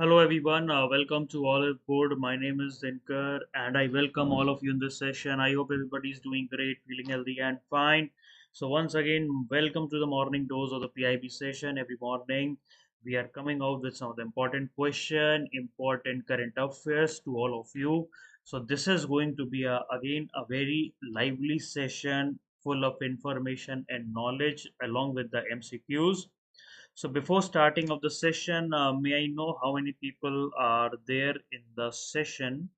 Hello everyone, welcome to Oliveboard. My name is Dinkar and I welcome all of you in this session. I hope everybody is doing great, feeling healthy and fine. So once again, welcome to the morning dose of the PIB session. Every morning we are coming out with some of the important question, important current affairs to all of you. So this is going to be again a very lively session full of information and knowledge along with the MCQs. So before starting of the session, may I know how many people are there in the session?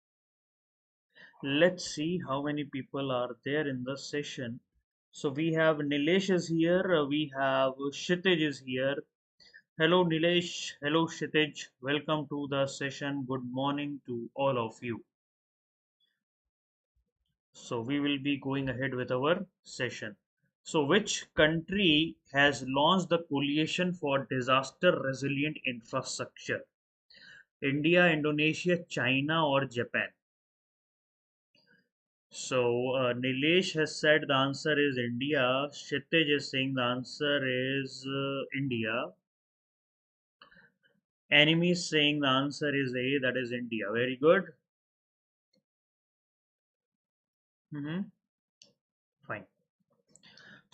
Let's see how many people are there in the session. So we have Nilesh is here. We have Kshitij is here. Hello Nilesh. Hello Kshitij. Welcome to the session. Good morning to all of you. So we will be going ahead with our session. So which country has launched the coalition for disaster resilient infrastructure? India, Indonesia, China, or Japan? So Nilesh has said the answer is India. Kshitij is saying the answer is India. Enemy is saying the answer is A, that is India. Very good. Hmm. Fine.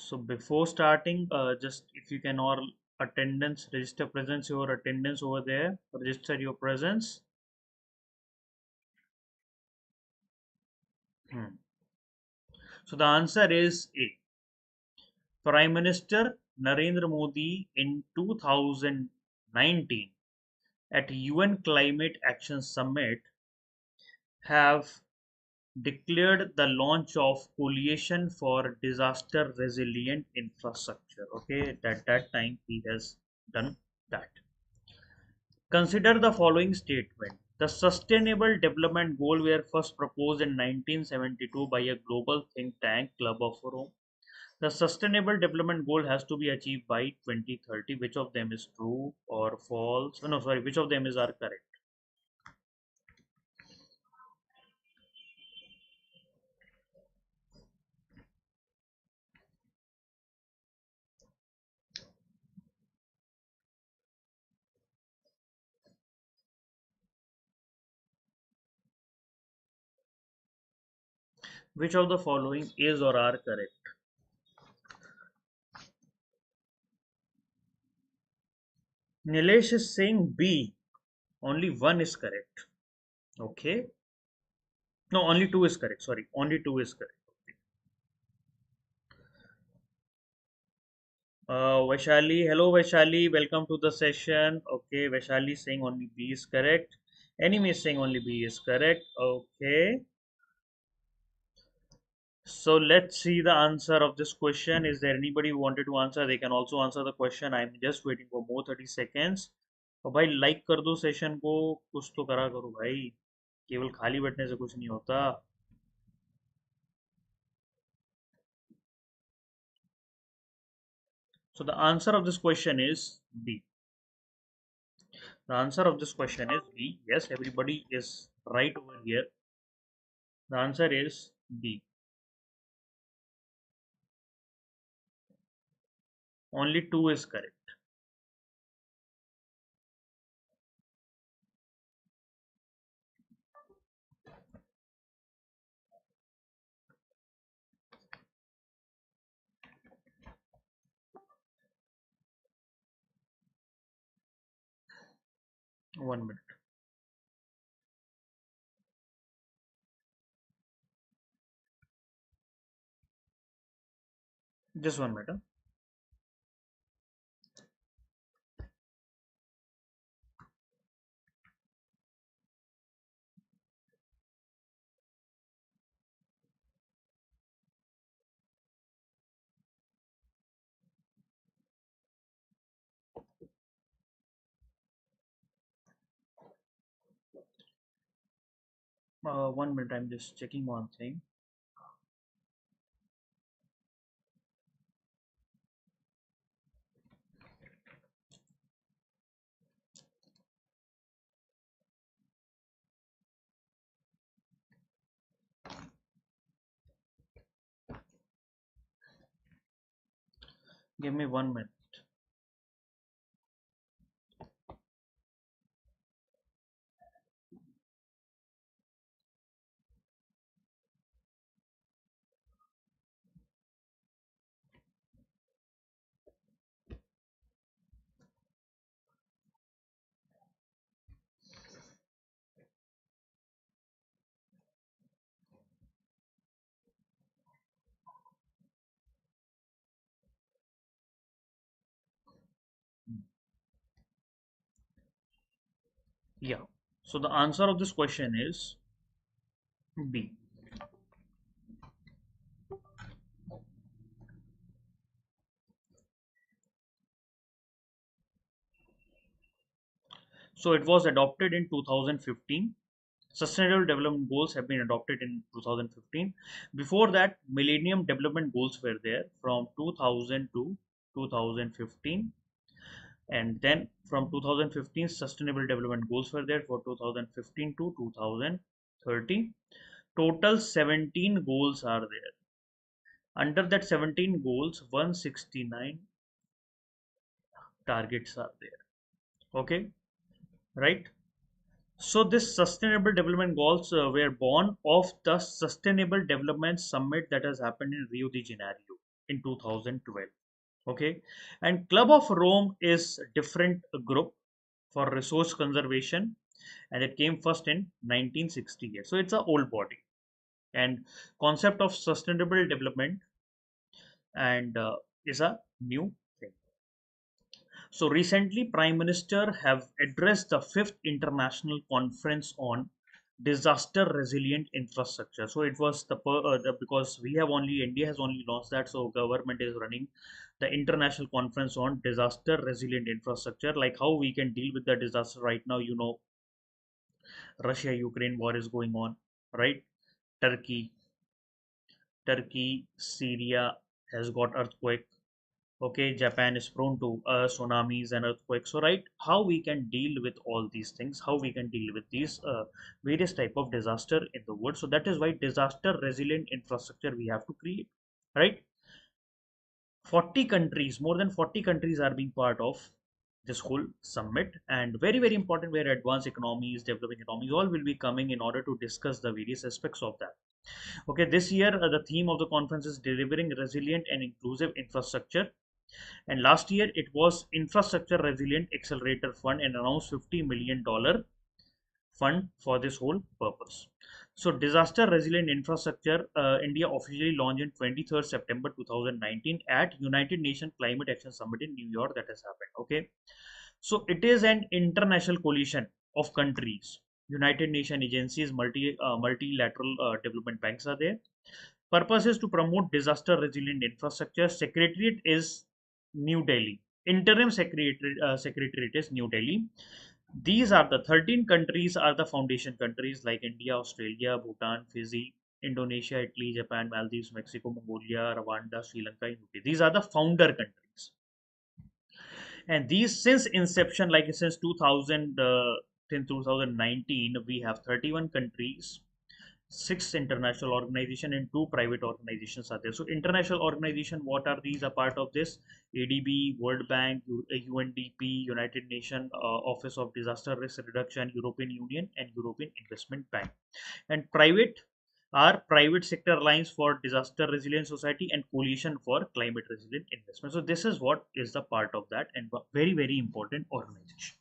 So before starting, just if you can all attendance, register presence, your attendance over there, register your presence. Hmm. So the answer is A. Prime Minister Narendra Modi in 2019 at UN Climate Action Summit have declared the launch of coalition for disaster resilient infrastructure. Okay, at that time he has done that. Consider the following statement. The Sustainable Development Goal were first proposed in 1972 by a global think tank, Club of Rome. The Sustainable Development Goal has to be achieved by 2030. Which of them is true or false? No, sorry, which of them is are correct? Which of the following is or are correct? Nilesh is saying B. Only one is correct. Okay. No, only two is correct. Sorry, only two is correct. Vaishali, hello Vaishali, welcome to the session. Okay, Vaishali saying only B is correct. Enemy is saying only B is correct. Okay. So let's see the answer of this question. Is there anybody who wanted to answer? They can also answer the question. I'm just waiting for more 30 seconds. तो भाई like कर दो session को, कुछ तो करा करो भाई, केवल खाली बैठने से कुछ नहीं होता. So the answer of this question is B. The answer of this question is B. Yes, everybody is right over here. The answer is B. Only two is correct. One minute. Just one minute. One minute. I'm just checking one thing. Give me 1 minute. Yeah. So the answer of this question is B. So it was adopted in 2015. Sustainable Development Goals have been adopted in 2015. Before that, Millennium Development Goals were there from 2000 to 2015. And then from 2015, Sustainable Development Goals were there for 2015 to 2030. Total 17 goals are there. Under that 17 goals, 169 targets are there. Okay, right? So this Sustainable Development Goals were born of the Sustainable Development Summit that has happened in Rio de Janeiro in 2012. Okay, and Club of Rome is a different group for resource conservation, and it came first in 1968. So it's an old body, and concept of sustainable development and is a new thing. So recently, Prime Minister have addressed the fifth international conference on disaster resilient infrastructure. So it was because we have only India has only launched that, so government is running the international conference on disaster resilient infrastructure, like how we can deal with the disaster right now. Russia Ukraine war is going on, right? Turkey, Syria has got earthquake. Okay, Japan is prone to tsunamis and earthquakes. So, right, how we can deal with all these things, how we can deal with these various type of disaster in the world. So that is why disaster resilient infrastructure we have to create, right? 40 countries, more than 40 countries are being part of this whole summit, and very very important where advanced economies, developing economies, all will be coming in order to discuss the various aspects of that. Okay, this year the theme of the conference is delivering resilient and inclusive infrastructure, and last year it was Infrastructure Resilient Accelerator Fund and announced $50 million fund for this whole purpose. So disaster resilient infrastructure, India officially launched in 23rd September 2019 at United Nations Climate Action Summit in New York that has happened. Okay. So it is an international coalition of countries. United Nations agencies, multilateral development banks are there. Purpose is to promote disaster resilient infrastructure. Secretariat is New Delhi. Interim secretariat is New Delhi. These are the 13 countries are the foundation countries like India, Australia, Bhutan, Fiji, Indonesia, Italy, Japan, Maldives, Mexico, Mongolia, Rwanda, Sri Lanka, and UK. These are the founder countries. And these since inception, like since 2000, till 2019, we have 31 countries, six international organizations and two private organizations are there. So international organization, what are these a part of this? ADB, World Bank, UNDP, United Nations Office of Disaster Risk Reduction, European Union, and European Investment Bank. And private are private sector alliance for disaster resilient society and coalition for climate resilient investment. So this is what is the part of that, and very very important organization.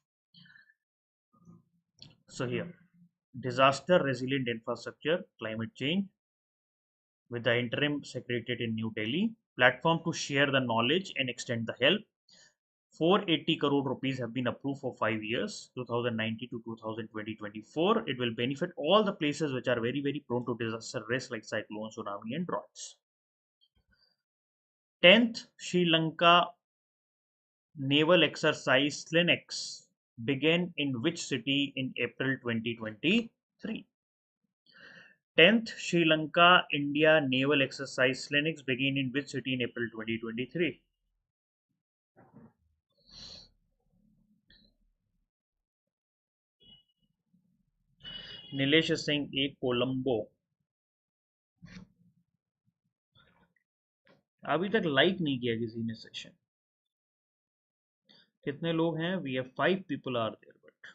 So here, disaster resilient infrastructure, climate change, with the interim secretariat in New Delhi, platform to share the knowledge and extend the help. 480 crore rupees have been approved for 5 years, 2019 to 2020-24. It will benefit all the places which are very, very prone to disaster risk like cyclone, tsunami, and droughts. 10th Sri Lanka naval exercise SLINX began in which city in April 2023? 10th Sri Lanka India naval exercise SLINX began in which city in April 2023? Nilesh Singh ए कोलंबो। अभी तक like नहीं किया किसी ने session. कितने लोग हैं? We have 5 people are there but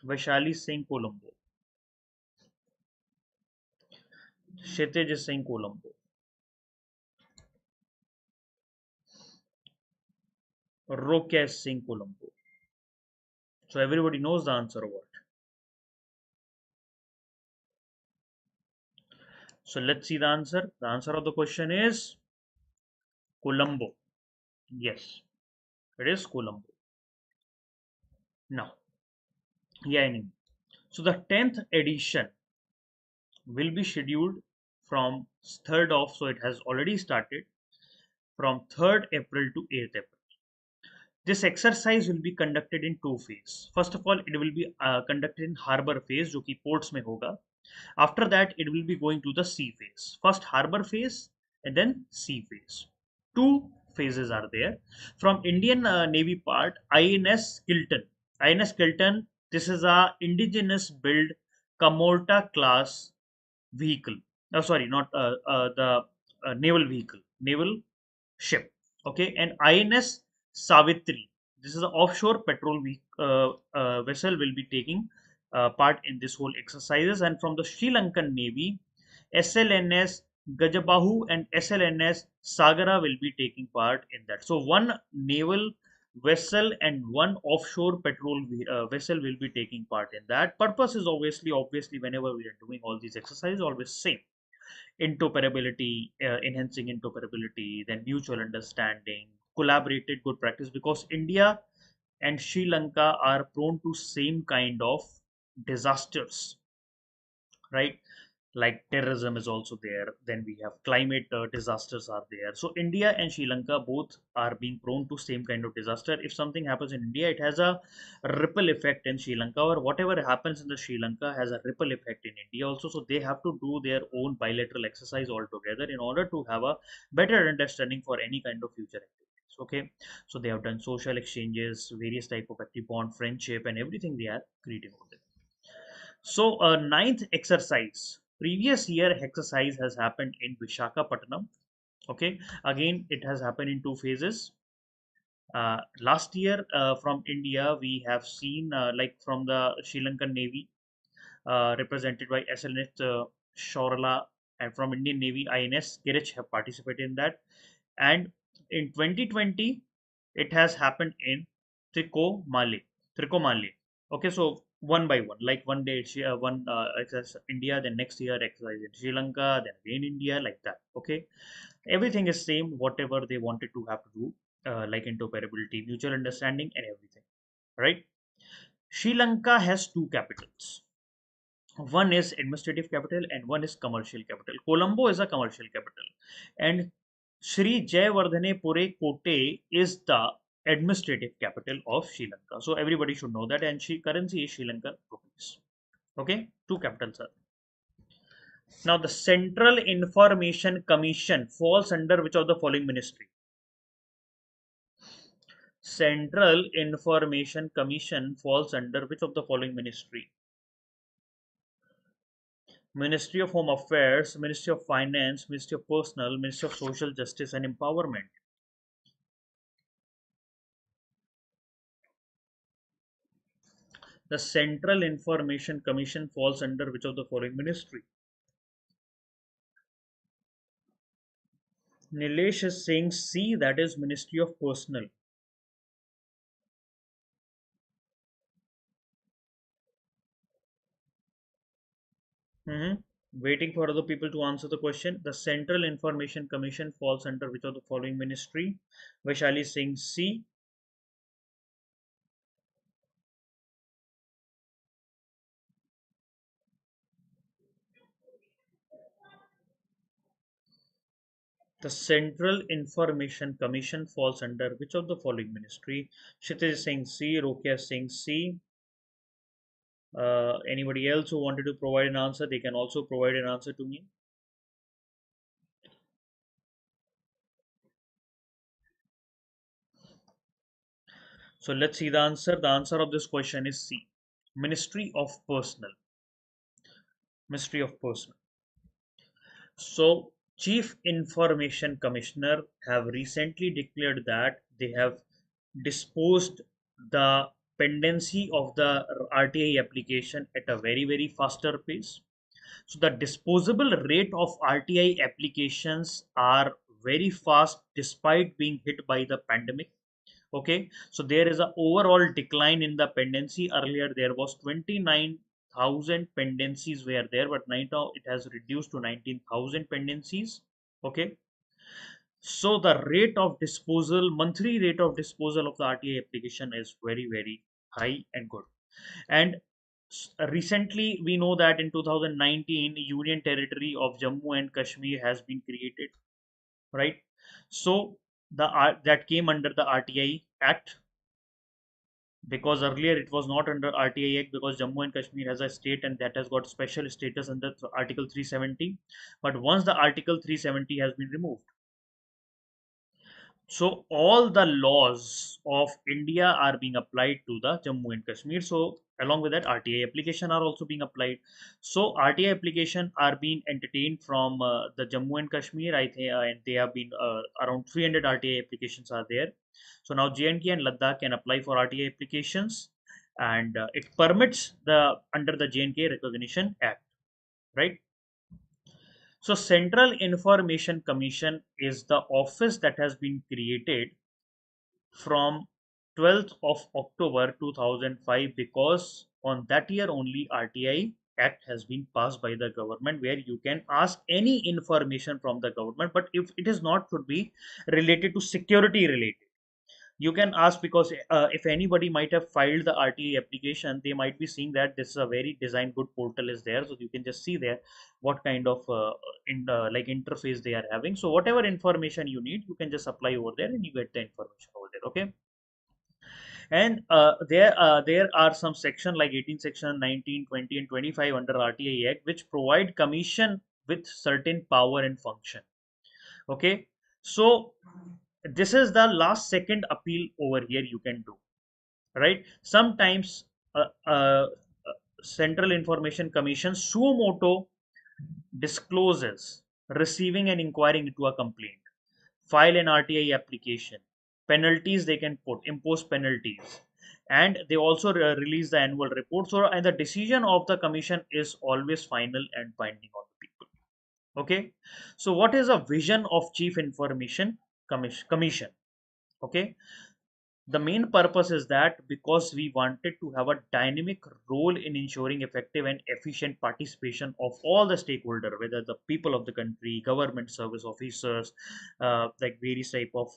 Vaishali Singh Colombo, Kshitij Singh Colombo, Rokesh Singh Colombo. So everybody knows the answer of what. So let's see the answer. The answer of the question is Colombo. Yes, it is Colombo. Now, Yeah, anyway. So the 10th edition will be scheduled from 3rd of, so it has already started from 3rd April to 8th April. This exercise will be conducted in two phases. First of all, it will be conducted in harbor phase, जो कि ports में होगा. After that, it will be going to the sea phase. First harbor phase and then sea phase. Two phases are there. From Indian Navy part, INS Kilton. INS Kilton, this is a indigenous build Kamorta class vehicle. Oh, sorry, not the naval vehicle, naval ship. Okay, and INS Savitri. This is an offshore petrol vessel will be taking part in this whole exercises. And from the Sri Lankan Navy, SLNS Gajabahu and SLNS Sagara will be taking part in that. So one naval vessel and one offshore petrol vessel will be taking part in that. Purpose is obviously whenever we are doing all these exercises, always same: interoperability, enhancing interoperability, then mutual understanding, collaborated good practice, because India and Sri Lanka are prone to same kind of disasters, right? Like terrorism is also there. Then we have climate disasters are there. So India and Sri Lanka both are being prone to same kind of disaster. If something happens in India, it has a ripple effect in Sri Lanka, or whatever happens in the Sri Lanka has a ripple effect in India also. So they have to do their own bilateral exercise altogether in order to have a better understanding for any kind of future activities. Okay, so they have done social exchanges, various type of active bond, friendship, and everything they are creating over there. So, ninth exercise. Previous year exercise has happened in Visakhapatnam. Okay, again it has happened in two phases. Last year from India we have seen like from the Sri Lankan Navy represented by SLNS Shorala, and from Indian Navy INS Girich have participated in that. And in 2020 it has happened in Trikomale. Trikomale. Okay, so one by one, like one day one exercise India, then next year exercise in Sri Lanka, then again India, like that. Okay, everything is same. Whatever they wanted to have to do, like interoperability, mutual understanding, and everything. Right? Sri Lanka has two capitals. One is administrative capital and one is commercial capital. Colombo is a commercial capital, and Sri Jayawardhane Pure Kotte is the administrative capital of Sri Lanka. So everybody should know that, and Sri currency is Sri Lankan rupees. Okay, two capitals are. Now the Central Information Commission falls under which of the following ministry? Central Information Commission falls under which of the following ministry? Ministry of Home Affairs, Ministry of Finance, Ministry of Personnel, Ministry of Social Justice and Empowerment. The Central Information Commission falls under which of the following ministry? Nilesh is saying C, that is Ministry of Personnel. Waiting for other people to answer the question. The Central Information Commission falls under which of the following ministry? Vaishali is saying C. The Central Information Commission falls under which of the following ministry? Kshitij is saying C. Rokia is saying C. Anybody else who wanted to provide an answer, they can also provide an answer to me. So let's see the answer. The answer of this question is C. Ministry of Personnel. Ministry of Personnel. So Chief Information Commissioner have recently declared that they have disposed the pendency of the RTI application at a very faster pace. So the disposable rate of RTI applications are very fast despite being hit by the pandemic. Okay, so there is a overall decline in the pendency. Earlier there was 29,000 pendencies were there, but now it has reduced to 19,000 pendencies. Okay, so the rate of disposal, monthly rate of disposal of the RTI application is very high and good. And Recently, we know that in 2019, Union Territory of Jammu and Kashmir has been created, right? So that came under the RTI Act, because earlier it was not under RTI Act, because Jammu and Kashmir has a state and that has got special status under Article 370. But once the Article 370 has been removed, so all the laws of India are being applied to the Jammu and Kashmir. So along with that, RTI application are also being applied. So RTI application are being entertained from the Jammu and Kashmir. I think, and they have been around 300 RTI applications are there. So now JNK and Ladakh can apply for RTI applications, and it permits the under the JNK Recognition Act, right? So Central Information Commission is the office that has been created from 12th of October 2005, because on that year only RTI Act has been passed by the government, where you can ask any information from the government, but if it is not, should be related to security related. You can ask, because if anybody might have filed the RTA application, they might be seeing that this is a very design good portal is there, so you can just see there what kind of like interface they are having. So whatever information you need, you can just apply over there and you get the information over there. Okay. And there are some section like 18 section 19, 20 and 25 under RTI Act, which provide commission with certain power and function. Okay. So this is the last second appeal over here you can do, right? Sometimes Central Information Commission suo moto discloses receiving and inquiring into a complaint, file an RTI application, penalties they can put, impose penalties, and they also release the annual report. So, and the decision of the commission is always final and binding on the people. Okay, so what is a vision of Chief Information Commission? Okay, the main purpose is that because we wanted to have a dynamic role in ensuring effective and efficient participation of all the stakeholder, whether the people of the country, government service officers, like various type of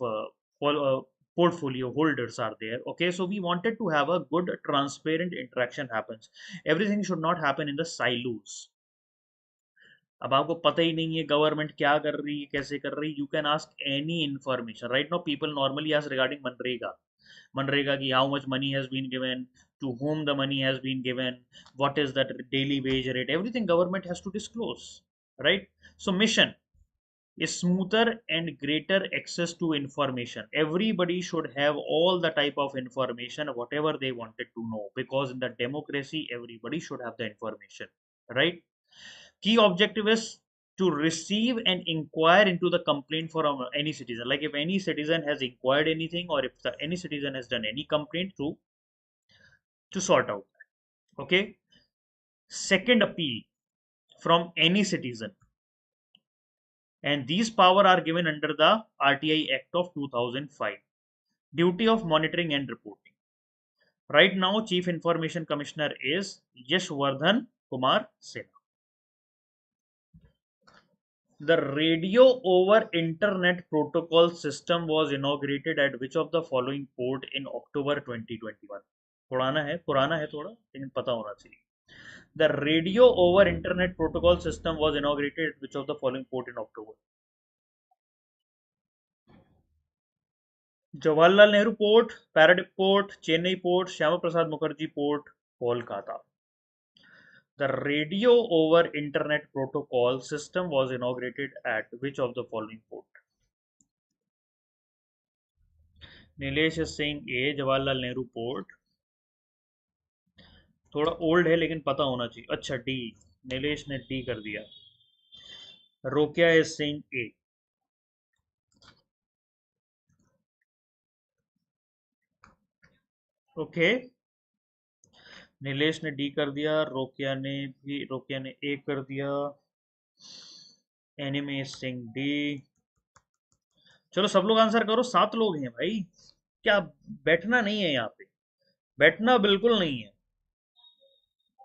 portfolio holders are there. Okay, so we wanted to have a good transparent interaction happens. Everything should not happen in the silos. अब आपको पता ही नहीं है government क्या कर रही है, कैसे कर रही है, you can ask any information. Right now people normally ask regarding MNREGA की how much money has been given, to whom the money has been given, what is that daily wage rate, everything government has to disclose, right? So mission is smoother and greater access to information. Everybody should have all the type of information whatever they wanted to know, because in the democracy everybody should have the information, right? Key objective is to receive and inquire into the complaint from any citizen. Like if any citizen has inquired anything, or if any citizen has done any complaint, to sort out. Okay. Second, appeal from any citizen, and these power are given under the RTI Act of 2005. Duty of monitoring and reporting. Right now, Chief Information Commissioner is Yashwardhan Kumar Sinha. The radio over internet protocol system was inaugurated at which of the following port in October 2021? पुराना है थोड़ा, लेकिन पता होना चाहिए. The radio over internet protocol system was inaugurated at which of the following port in October? Jawaharlal Nehru Port, Paradip Port, Chennai Port, Shyama Prasad Mukherjee Port, Kolkata. The radio over internet protocol system was inaugurated at which of the following port? Nilesh Singh A, Jawaharlal Nehru port. थोड़ा old है लेकिन पता होना चाहिए. अच्छा, D. Nilesh ने D कर दिया. रोकिया सिंह ए. ओके, नीलेश ने डी कर दिया, रोकिया ने ए कर दिया, एनिमे सिंह डी. चलो सब लोग आंसर करो, 7 लोग हैं भाई. क्या बैठना नहीं है यहाँ पे, बैठना बिल्कुल नहीं है.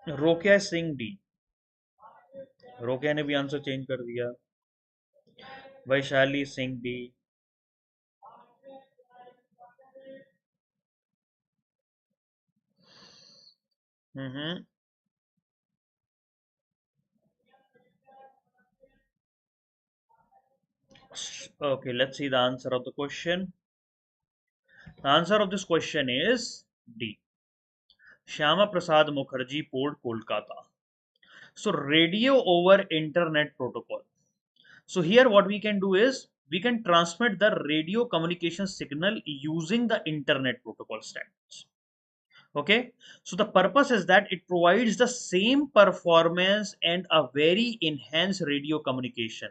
रोकिया सिंह डी. रोकिया ने भी आंसर चेंज कर दिया. Vaishali Singh D. Hmm Okay, let's see the answer of the question. The answer of this question is D. Shyama Prasad Mukherjee Port, Kolkata. So radio over internet protocol. So here what we can do is we can transmit the radio communication signal using the internet protocol standards. Okay, so the purpose is that it provides the same performance and a very enhanced radio communication,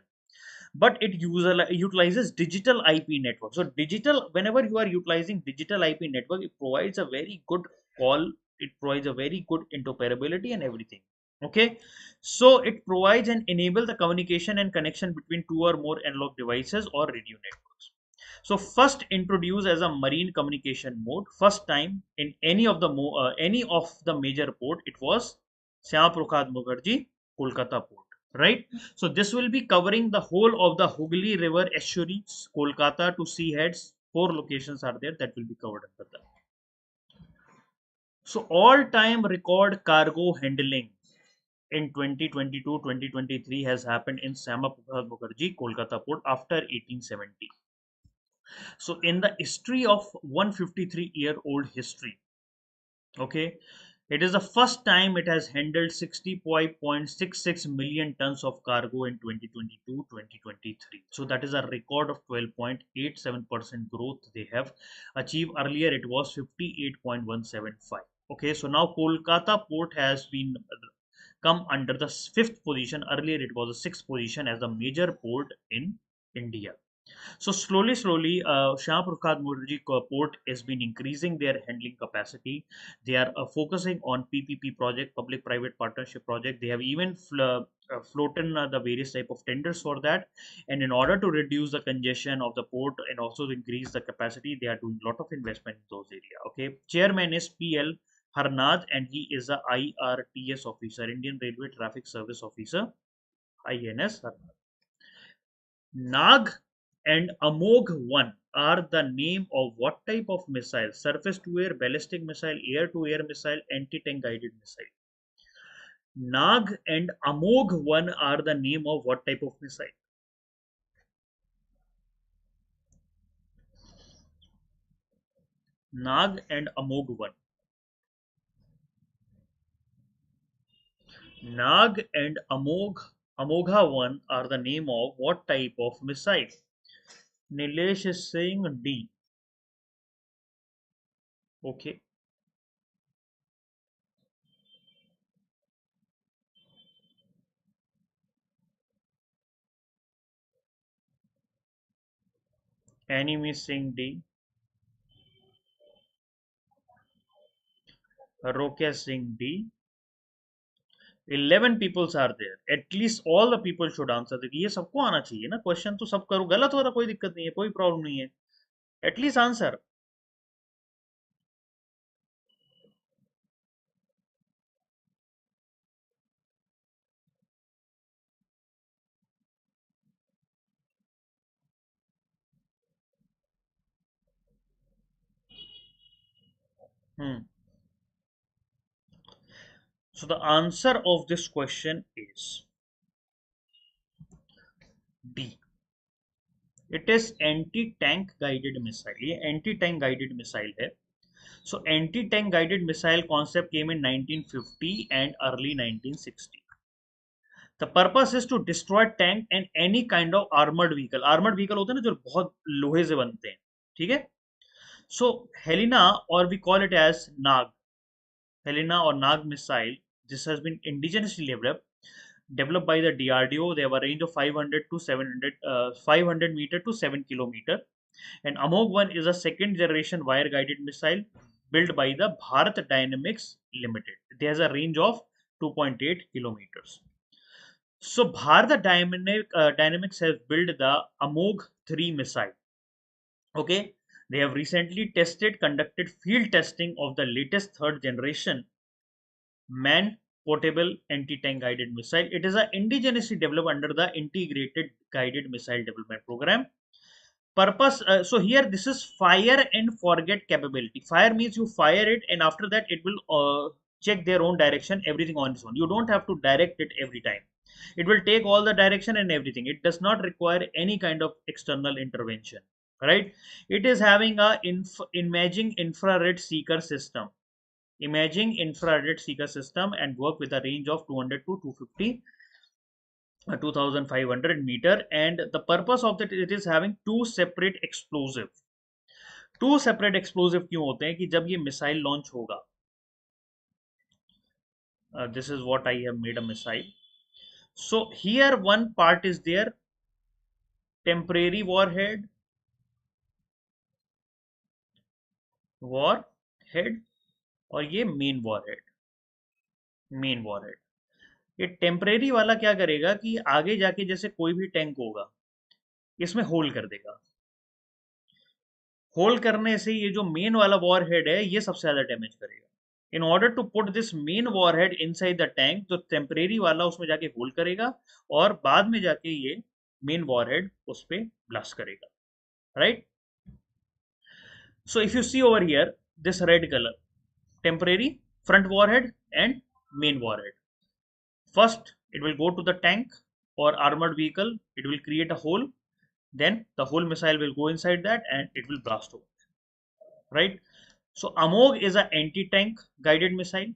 but it utilizes digital IP network. So digital, whenever you are utilizing digital IP network, it provides a very good call, it provides a very good interoperability and everything. Okay, so it provides and enable the communication and connection between two or more analog devices or radio networks. So first introduced as a marine communication mode, first time in any of the major port, it was Syama Prasad Mukherjee Kolkata port, right? So this will be covering the whole of the Hooghly River estuaries, Kolkata to sea heads. 4 locations are there that will be covered under that. So all-time record cargo handling in 2022-2023 has happened in Syama Prasad Mukherjee Kolkata port after 1870. So in the history of 153-year-old history, okay, it is the first time it has handled 65.66 million tons of cargo in 2022-2023. So that is a record of 12.87% growth they have achieved. Earlier it was 58.175. Okay, so now Kolkata port has been come under the fifth position. Earlier it was the sixth position as a major port in India. So slowly, Shyam Prasad Mukherjee port has been increasing their handling capacity. They are focusing on PPP project, public-private partnership project. They have even floated the various type of tenders for that. And in order to reduce the congestion of the port and also to increase the capacity, they are doing a lot of investment in those areas. Okay, chairman is PL Harnath, and he is a IRTS officer, Indian Railway Traffic Service Officer, INS Harnath. Nag and Amogh 1 are the name of what type of missile? Surface to air, ballistic missile, air to air missile, anti tank guided missile. Nag and Amogh 1 are the name of what type of missile? Nag and Amogh 1. Nag and Amogha 1 are the name of what type of missile? Nilesh is saying D. Okay. Anime is saying D. Rokia is saying D. 11 peoples are there. At least all the people should answer. देखिए ये सबको आना चाहिए ना, question तो सब करो, गलत हो रहा कोई दिक्कत नहीं है, कोई प्रॉब्लम नहीं है, at least answer. Hmm. So the answer of this question is D. It is anti-tank guided missile. ये anti-tank guided missile है. So anti-tank guided missile concept came in 1950 and early 1960. The purpose is to destroy tank and any kind of armored vehicle. Armored vehicle होते हैं ना जो बहुत लोहे से बनते हैं, ठीक है? So Helena, or we call it as Nag, Helena or Nag missile, this has been indigenously developed by the DRDO. They have a range of 500 to 700, 500 meter to 7 kilometer. And Amog 1 is a second generation wire guided missile built by the Bharat Dynamics Limited. It has a range of 2.8 kilometers. So Bharat Dynamics has built the Amog 3 missile. Okay, they have recently conducted field testing of the latest third generation man portable anti-tank guided missile. It is a indigenously developed under the integrated guided missile development program. Purpose, so here this is fire and forget capability. Fire means you fire it and after that it will check their own direction, everything on its own. You don't have to direct it every time. It will take all the direction and everything. It does not require any kind of external intervention, right? It is having a imaging infrared seeker system, and work with a range of 200 to 250 2500 meter. And the purpose of that, it is having two separate explosive क्यों होते हैं कि जब ये missile launch होगा, this is what I have made a missile. So here one part is there, temporary warhead, और ये main warhead. ये टेम्परेरी वाला क्या करेगा कि आगे जाके जैसे कोई भी टैंक होगा इसमें होल कर देगा. होल करने से ये जो मेन वाला वॉरहेड है ये सबसे ज्यादा डैमेज करेगा. In order to put this main warhead inside the tank, तो टेम्परेरी वाला उसमें जाके होल करेगा और बाद में जाके ये मेन वॉरहेड उस पे ब्लास्ट करेगा, right? So if you see over here, this red color, temporary front warhead and main warhead. First, it will go to the tank or armored vehicle. It will create a hole. Then the whole missile will go inside that and it will blast over, right? So AMOG is an anti-tank guided missile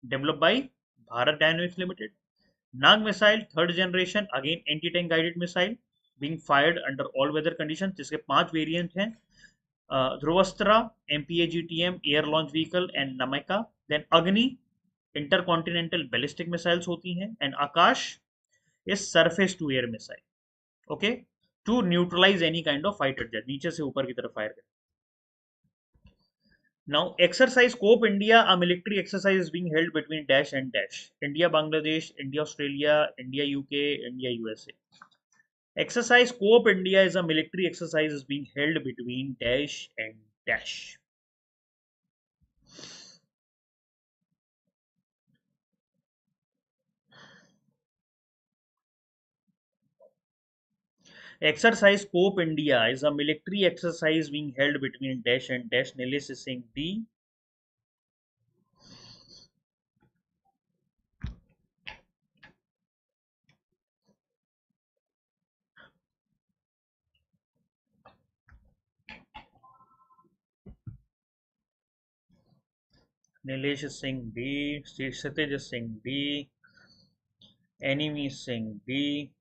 developed by Bharat Dynamics Limited. Nag missile, third generation, again anti-tank guided missile being fired under all weather conditions. जिसके 5 variant हैं. Dhruvastra, MPAGTM, air launch vehicle, and Namika. Then Agni, intercontinental ballistic missiles होती हैं, and Akash is surface to air missile, okay, to neutralize any kind of fighter jet, नीचे से ऊपर की तरफ fire करें. Now exercise Scope India, a military exercise is being held between dash and dash, India Bangladesh, India Australia, India UK, India USA. Exercise Scope India is a military exercise is being held between dash and dash. Exercise Scope India is a military exercise being held between dash and dash. Nilesh is saying D. Nilesh is saying B. Sitij is saying B. Enemy is saying B.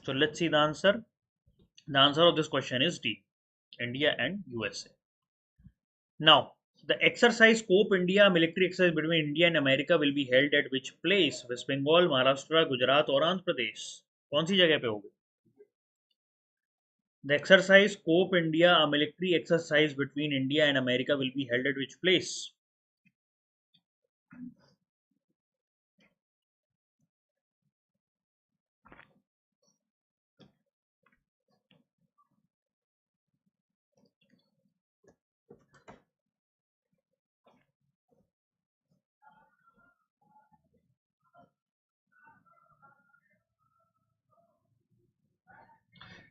So let's see the answer. The answer of this question is D, India and USA. Now, the exercise Scope India military exercise between India and America will be held at which place? West Bengal, Maharashtra, Gujarat और आंध्र प्रदेश. कौन सी जगह पे होगी? The exercise Scope India, a military exercise between India and America, will be held at which place?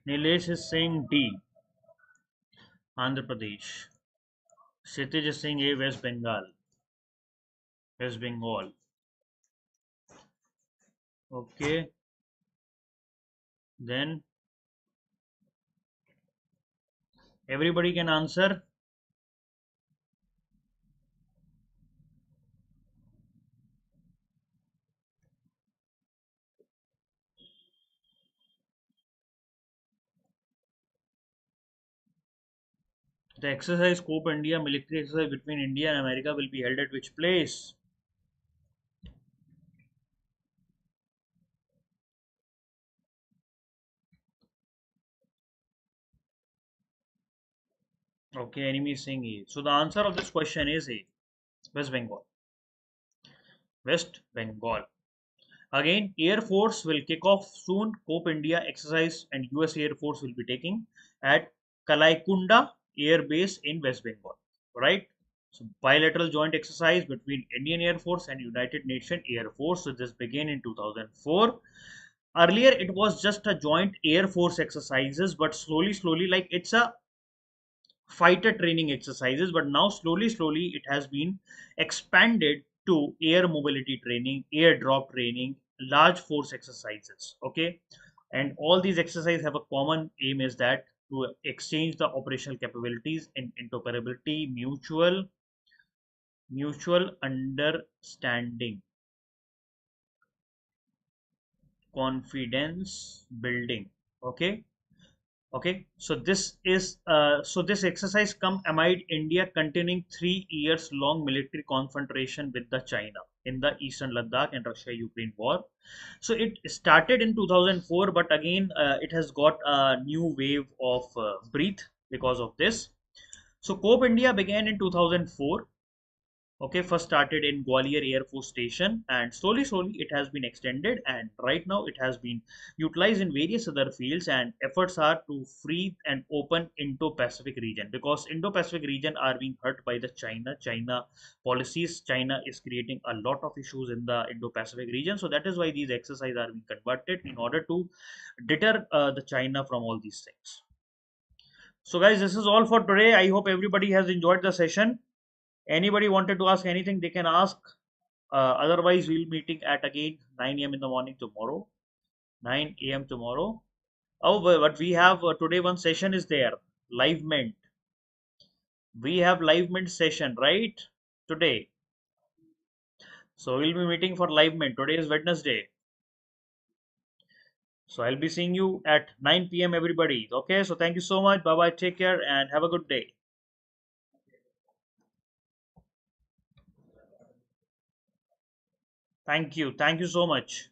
Nilesh is saying D, Andhra Pradesh. Kshitij is saying A, West Bengal. West Bengal. Okay. Then everybody can answer. The exercise Scope India military exercise between India and America will be held at which place? Okay, enemy is saying A. So the answer of this question is A, West Bengal. West Bengal. Again, Air Force will kick off soon Scope India exercise, and US Air Force will be taking at Kalaikunda Air Base in West Bengal, right? So bilateral joint exercise between Indian Air Force and United Nations Air Force. So this began in 2004. Earlier it was just a joint Air Force exercises, but slowly, like it's a fighter training exercises, but now slowly it has been expanded to air mobility training, airdrop training, large force exercises. Okay, and all these exercises have a common aim, is that to exchange the operational capabilities in interoperability, mutual understanding, confidence building. Okay, okay, so this exercise come amid India continuing 3 years long military confrontation with the China in the Eastern Ladakh and Russia-Ukraine war. So it started in 2004, but again it has got a new wave of breath because of this. So COPE India began in 2004. Okay, first started in Gwalior Air Force Station, and slowly it has been extended, and right now it has been utilized in various other fields, and efforts are to free and open Indo-Pacific region, because Indo-Pacific region are being hurt by the China policies. China is creating a lot of issues in the Indo-Pacific region, so that is why these exercises are being conducted in order to deter the China from all these things. So guys, this is all for today. I hope everybody has enjoyed the session. Anybody wanted to ask anything, they can ask. Otherwise, we'll meeting at again 9 a.m. in the morning tomorrow. 9 a.m. tomorrow. Oh, but we have today one session is there. Live mint. We have live mint session, right? Today. So we'll be meeting for live mint. Today is Wednesday. So I'll be seeing you at 9 p.m. everybody. Okay. So thank you so much. Bye bye. Take care and have a good day. Thank you. Thank you so much.